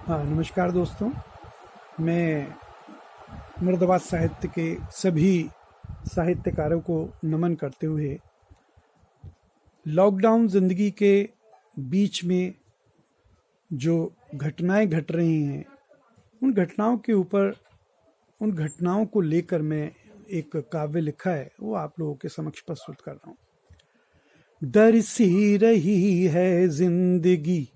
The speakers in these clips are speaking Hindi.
हाँ, नमस्कार दोस्तों। मैं मुरादाबाद साहित्य के सभी साहित्यकारों को नमन करते हुए लॉकडाउन ज़िंदगी के बीच में जो घटनाएं घट रही हैं, उन घटनाओं के ऊपर, उन घटनाओं को लेकर मैं एक काव्य लिखा है, वो आप लोगों के समक्ष प्रस्तुत कर रहा हूँ। डर सी रही है जिंदगी,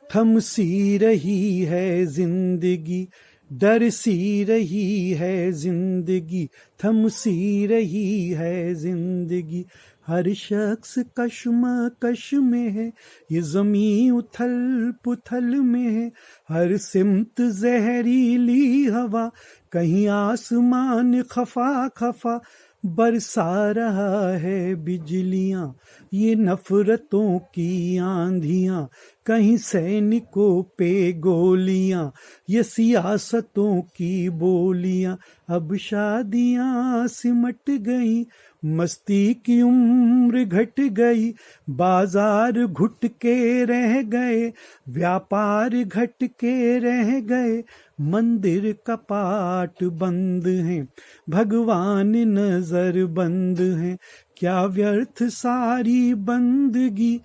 थम सी रही है जिंदगी, डर सी रही है जिंदगी, थम सी रही है जिंदगी। हर शख्स कश्मकश में है, ये ज़मीं उथल पुथल में है। हर सिमत जहरीली हवा, कहीं आसमान खफा खफा। बरसा रहा है बिजलियां, ये नफरतों की आंधियां। कहीं सैनिकों पे गोलियां, ये सियासतों की बोलियां। अब शादियां सिमट गई, मस्ती की उम्र घट गई। बाजार घुट के रह गए, व्यापार घट के रह गए। मंदिर कपाट बंद हैं, भगवान नजर बंद हैं। क्या व्यर्थ सारी बंदगी,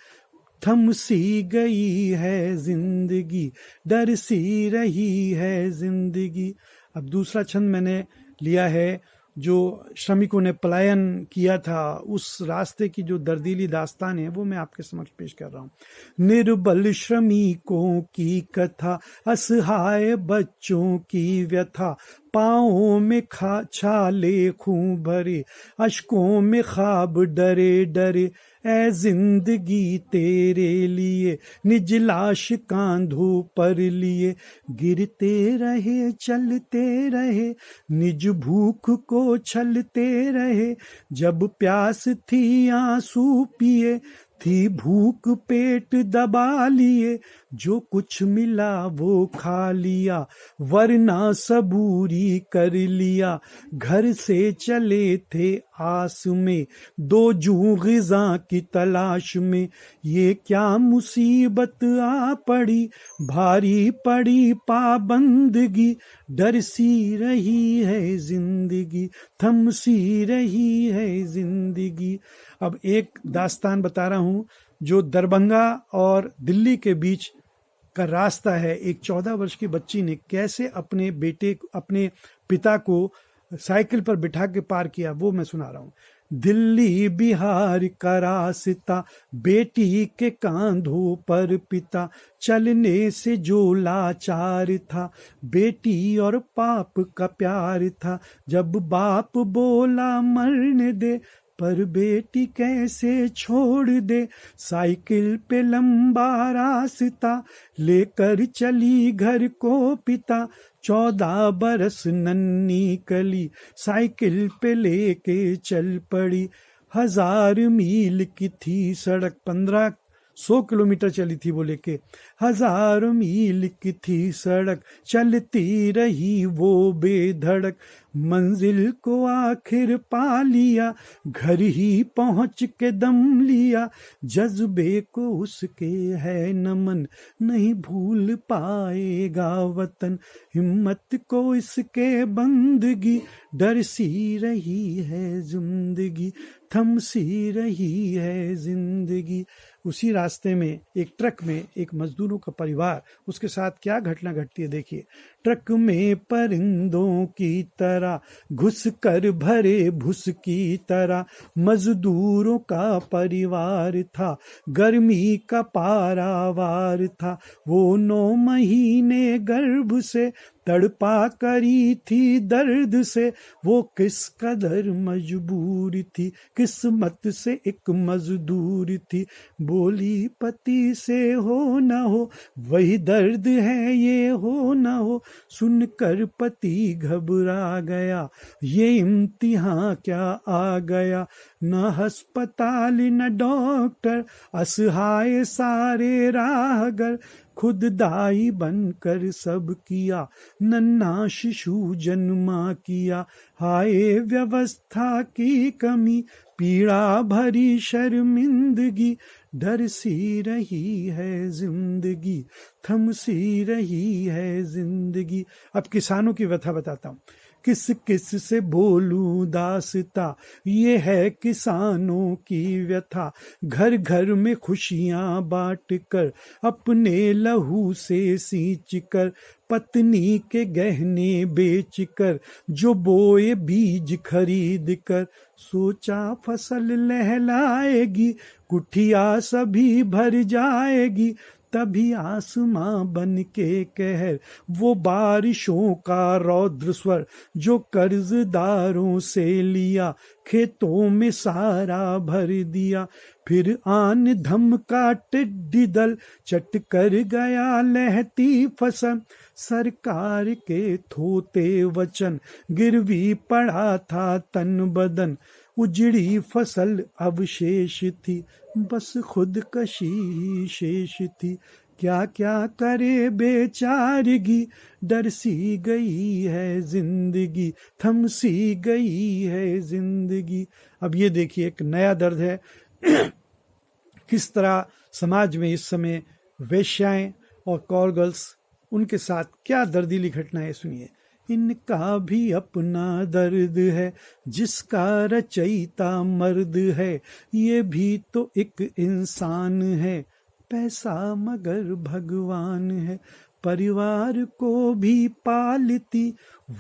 थम सी गई है जिंदगी, डर सी रही है जिंदगी। अब दूसरा छंद मैंने लिया है जो श्रमिकों ने पलायन किया था, उस रास्ते की जो दर्दीली दास्तान है, वो मैं आपके समक्ष पेश कर रहा हूँ। निर्बल श्रमिकों की कथा, असहाय बच्चों की व्यथा। पाँवों में छाले खूं भरे, अश्कों में ख्वाब डरे डरे। ऐ जिंदगी तेरे लिए निज लाश कांधों पर लिए। गिरते रहे चलते रहे, निज भूख को छलते रहे। जब प्यास थी आंसू पिए, थी भूख पेट दबा लिए। जो कुछ मिला वो खा लिया, वरना सबूरी कर लिया। घर से चले थे आस में, दो जूं ग़िज़ा की तलाश में। ये क्या मुसीबत आ पड़ी, भारी पड़ी पाबंदगी। डर सी रही है जिंदगी, थम सी रही है जिंदगी। अब एक दास्तान बता रहा हूँ जो दरभंगा और दिल्ली के बीच का रास्ता है। एक 14 वर्ष की बच्ची ने कैसे अपने पिता को साइकिल पर बिठा के पार किया, वो मैं सुना रहा हूँ। दिल्ली बिहार का रास्ता, बेटी के कांधों पर पिता। चलने से जो लाचार था, बेटी और बाप का प्यार था। जब बाप बोला मरने दे, पर बेटी कैसे छोड़ दे। साइकिल पे लंबा रास्ता, लेकर चली घर को पिता। 14 बरस नन्ही कली, साइकिल पे लेके चल पड़ी। 1000 मील की थी सड़क, 1500 किलोमीटर चली थी वो लेके। 1000 मील की थी सड़क, चलती रही वो बेधड़क। मंजिल को आखिर पा लिया, घर ही पहुंच के दम लिया। जज्बे को उसके है नमन, नहीं भूल पाएगा वतन। हिम्मत को इसके बंदगी, डर सी रही है जिंदगी, थम सी रही है जिंदगी। उसी रास्ते में एक ट्रक में एक मजदूरों का परिवार, उसके साथ क्या घटना घटती है देखिए। ट्रक में परिंदों की तरह घुस कर भरे भुस की तरह, मजदूरों का परिवार था, गर्मी का पारावार था। वो 9 महीने गर्भ से तड़पा करी थी दर्द से। वो किस कदर मजबूर थी, किस्मत से एक मजदूर थी। बोली पति से हो न हो, वही दर्द है ये हो न हो। सुनकर पति घबरा गया, ये इम्तिहान क्या आ गया। न अस्पताल न डॉक्टर, असहाय सारे राहगर। खुद दाई बनकर सब किया, नन्हा शिशु जन्मा किया। हाय व्यवस्था की कमी, पीड़ा भरी शर्मिंदगी, डर सी रही है जिंदगी, थम सी रही है जिंदगी। अब किसानों की व्यथा बताता हूँ। किस किस से बोलूं दासता, ये है किसानों की व्यथा। घर घर में खुशियां बांट कर, अपने लहू से सींच कर, पत्नी के गहने बेच कर, जो बोए बीज खरीद कर, सोचा फसल लहलाएगी, कुठिया सभी भर जाएगी। तभी आसमां बन के कहर, वो बारिशों का रौद्र स्वर, जो कर्जदारों से लिया, खेतों में सारा भर दिया। फिर आन धम का टिड्डी दल, चट कर गया लहती फसल। सरकार के थोते वचन, गिरवी पड़ा था तन बदन। उजड़ी फसल अवशेष थी, बस खुदकशी ही शेष थी। क्या क्या करे बेचारगी, डर सी गई है जिंदगी, थम सी गई है जिंदगी। अब ये देखिए एक नया दर्द है। किस तरह समाज में इस समय वेश्याएं और कॉल गर्ल्स, उनके साथ क्या दर्दीली घटनाएं सुनिए। इनका भी अपना दर्द है, जिसका रचयिता मर्द है, ये भी तो एक इंसान है, पैसा मगर भगवान है। परिवार को भी पालती,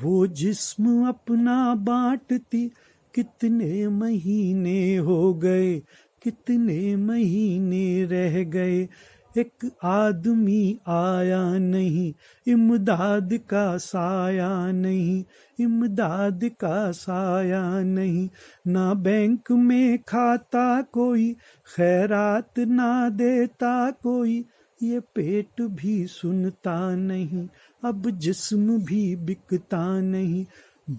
वो जिस्म अपना बांटती। कितने महीने हो गए, कितने महीने रह गए, एक आदमी आया नहीं, इमदाद का साया नहीं, इमदाद का साया नहीं। ना बैंक में खाता कोई, खैरात ना देता कोई, ये पेट भी सुनता नहीं, अब जिस्म भी बिकता नहीं।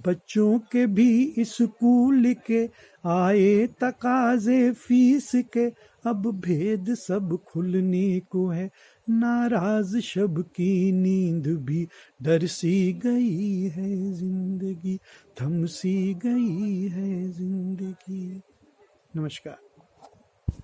बच्चों के भी स्कूल के आए तकाजे फीस के, अब भेद सब खुलने को है, नाराज शब की नींद भी, डर सी गई है जिंदगी, थम सी गई है जिंदगी। नमस्कार।